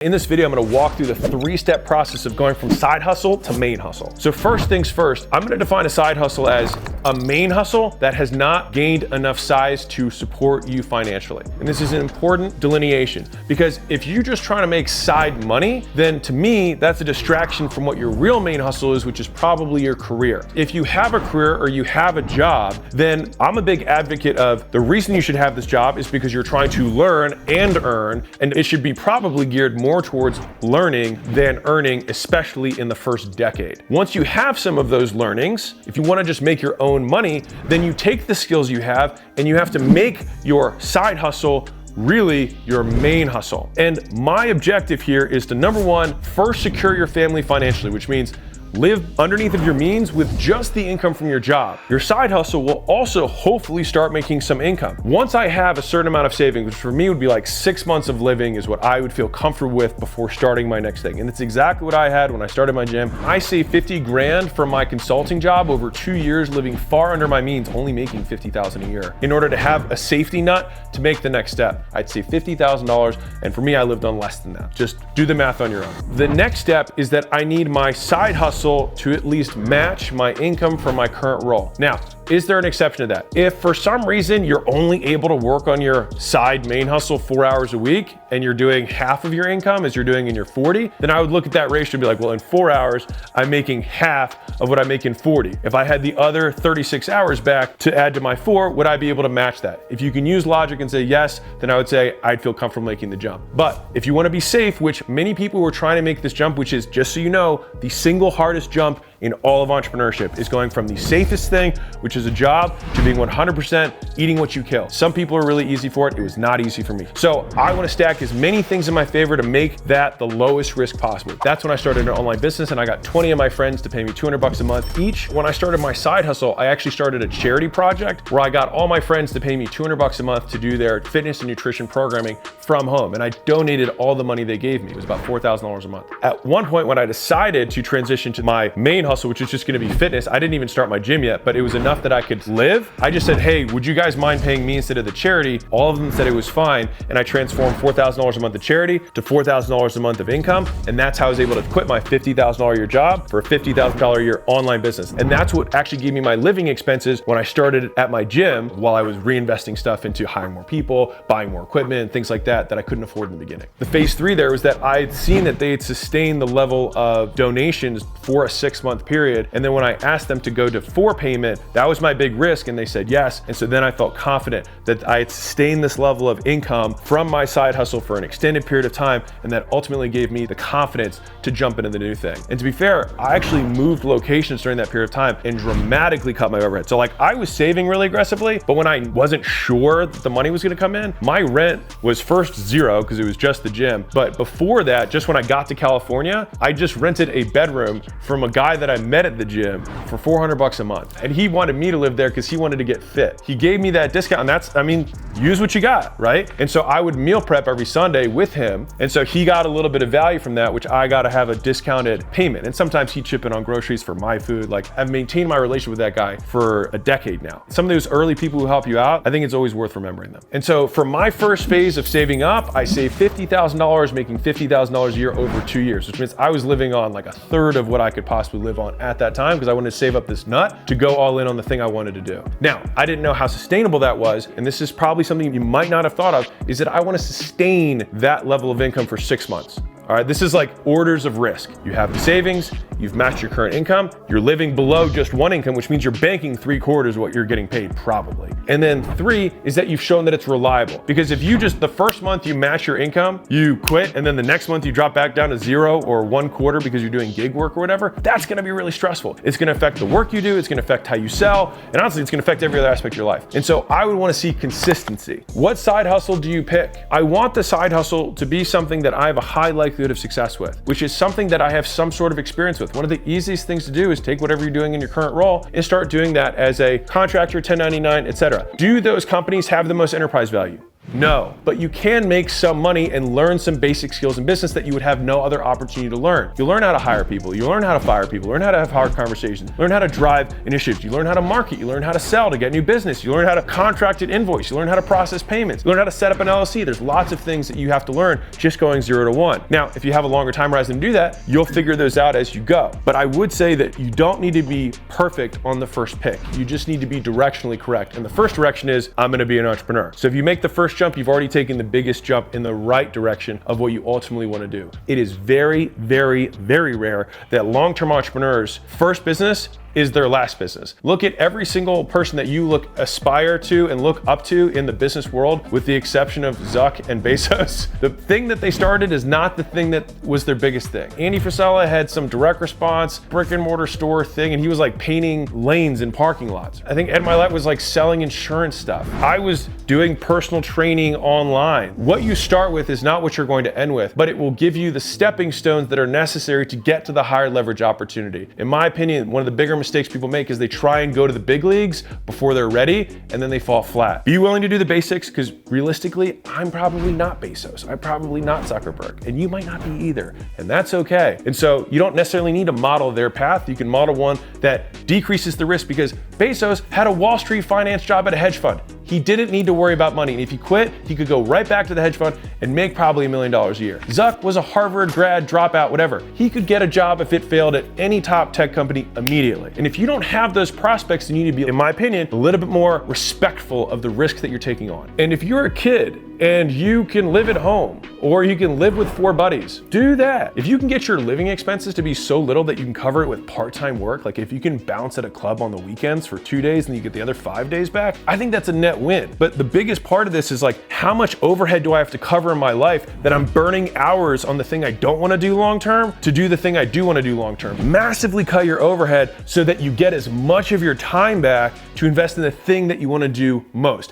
In this video, I'm gonna walk through the three-step process of going from side hustle to main hustle. So first things first, I'm gonna define a side hustle as a main hustle that has not gained enough size to support you financially. And this is an important delineation because if you're just trying to make side money, then to me, that's a distraction from what your real main hustle is, which is probably your career. If you have a career or you have a job, then I'm a big advocate of the reason you should have this job is because you're trying to learn and earn, and it should be probably geared more towards learning than earning, especially in the first decade. Once you have some of those learnings, if you want to just make your own money, then you take the skills you have and you have to make your side hustle really your main hustle. And my objective here is to, number one, first secure your family financially, which means live underneath of your means with just the income from your job. Your side hustle will also hopefully start making some income. Once I have a certain amount of savings, which for me would be like 6 months of living is what I would feel comfortable with before starting my next thing. And it's exactly what I had when I started my gym. I saved 50 grand from my consulting job over 2 years, living far under my means, only making 50,000 a year. In order to have a safety net to make the next step, I'd save $50,000. And for me, I lived on less than that. Just do the math on your own. The next step is that I need my side hustle to at least match my income from my current role. Now, is there an exception to that? If for some reason you're only able to work on your side main hustle 4 hours a week and you're doing half of your income as you're doing in your 40, then I would look at that ratio and be like, well, in 4 hours, I'm making half of what I make in 40. If I had the other 36 hours back to add to my 4, would I be able to match that? If you can use logic and say yes, then I would say I'd feel comfortable making the jump. But if you want to be safe, which many people who are trying to make this jump, which is, just so you know, the single hardest jump in all of entrepreneurship, is going from the safest thing, which is a job, to being 100% eating what you kill. Some people are really easy for it. It was not easy for me. So I want to stack as many things in my favor to make that the lowest risk possible. That's when I started an online business and I got 20 of my friends to pay me $200 a month each. When I started my side hustle, I actually started a charity project where I got all my friends to pay me $200 a month to do their fitness and nutrition programming from home. And I donated all the money they gave me. It was about $4,000 a month. At one point when I decided to transition to my main hustle, which is just going to be fitness, I didn't even start my gym yet, but it was enough that I could live. I just said, hey, would you guys mind paying me instead of the charity? All of them said it was fine. And I transformed $4,000 a month of charity to $4,000 a month of income. And that's how I was able to quit my $50,000 a year job for a $50,000 a year online business. And that's what actually gave me my living expenses when I started at my gym, while I was reinvesting stuff into hiring more people, buying more equipment, things like that I couldn't afford in the beginning. The phase 3 there was that I'd seen that they had sustained the level of donations for a 6-month period. And then when I asked them to go to 4 payment, that was my big risk, and they said yes. And so then I felt confident that I had sustained this level of income from my side hustle for an extended period of time, and that ultimately gave me the confidence to jump into the new thing. And to be fair, I actually moved locations during that period of time and dramatically cut my overhead. So like, I was saving really aggressively, but when I wasn't sure that the money was gonna come in, my rent was first 0 because it was just the gym. But before that, just when I got to California, I just rented a bedroom from a guy that I met at the gym for $400 a month. And he wanted me to live there because he wanted to get fit. He gave me that discount, and that's, I mean, use what you got, right? And so I would meal prep every Sunday with him. And so he got a little bit of value from that, which I got to have a discounted payment. And sometimes he'd chip in on groceries for my food. Like, I've maintained my relationship with that guy for a decade now. Some of those early people who help you out, I think it's always worth remembering them. And so for my first phase of saving up, I saved $50,000, making $50,000 a year over 2 years, which means I was living on like a third of what I could possibly live on at that time, because I wanted to save up this nut to go all in on the thing I wanted to do. Now, I didn't know how sustainable that was, and this is probably something you might not have thought of, is that I want to sustain that level of income for 6 months. All right, this is like orders of risk. You have the savings, you've matched your current income, you're living below just one income, which means you're banking 3/4 of what you're getting paid probably. And then 3 is that you've shown that it's reliable. Because if you just, the first month you match your income, you quit, and then the next month you drop back down to 0 or 1/4 because you're doing gig work or whatever, that's gonna be really stressful. It's gonna affect the work you do, it's gonna affect how you sell, and honestly, it's gonna affect every other aspect of your life. And so I would wanna see consistency. What side hustle do you pick? I want the side hustle to be something that I have a high likelihood of success with, which is something that I have some sort of experience with. One of the easiest things to do is take whatever you're doing in your current role and start doing that as a contractor, 1099, etc. Do those companies have the most enterprise value? No, but you can make some money and learn some basic skills in business that you would have no other opportunity to learn. You'll learn how to hire people, you learn how to fire people, learn how to have hard conversations, learn how to drive initiatives, you learn how to market, you learn how to sell to get new business, you learn how to contract an invoice, you learn how to process payments, you learn how to set up an LLC. There's lots of things that you have to learn just going 0 to 1. Now, if you have a longer time horizon to do that, you'll figure those out as you go. But I would say that you don't need to be perfect on the first pick. You just need to be directionally correct. And the first direction is, I'm gonna be an entrepreneur. So if you make the first jump, you've already taken the biggest jump in the right direction of what you ultimately wanna do. It is very, very, very rare that long-term entrepreneurs' first business is their last business. Look at every single person that you aspire to and look up to in the business world, with the exception of Zuck and Bezos. The thing that they started is not the thing that was their biggest thing. Andy Frisella had some direct response, brick and mortar store thing, and he was like painting lanes in parking lots. I think Ed Mylett was like selling insurance stuff. I was doing personal training online. What you start with is not what you're going to end with, but it will give you the stepping stones that are necessary to get to the higher leverage opportunity. In my opinion, one of the bigger mistakes people make is they try and go to the big leagues before they're ready, and then they fall flat. Be willing to do the basics, because realistically, I'm probably not Bezos. I'm probably not Zuckerberg, and you might not be either, and that's okay. And so you don't necessarily need to model their path. You can model one that decreases the risk, because Bezos had a Wall Street finance job at a hedge fund. He didn't need to worry about money, and if he quit, he could go right back to the hedge fund and make probably $1 million a year. Zuck was a Harvard grad, dropout, whatever. He could get a job if it failed at any top tech company immediately. And if you don't have those prospects, then you need to be, in my opinion, a little bit more respectful of the risk that you're taking on. And if you're a kid and you can live at home, or you can live with 4 buddies, do that. If you can get your living expenses to be so little that you can cover it with part-time work, like if you can bounce at a club on the weekends for 2 days and you get the other 5 days back, I think that's a net win. But the biggest part of this is like, how much overhead do I have to cover in my life that I'm burning hours on the thing I don't want to do long-term to do the thing I do want to do long-term? Massively cut your overhead so that you get as much of your time back to invest in the thing that you want to do most.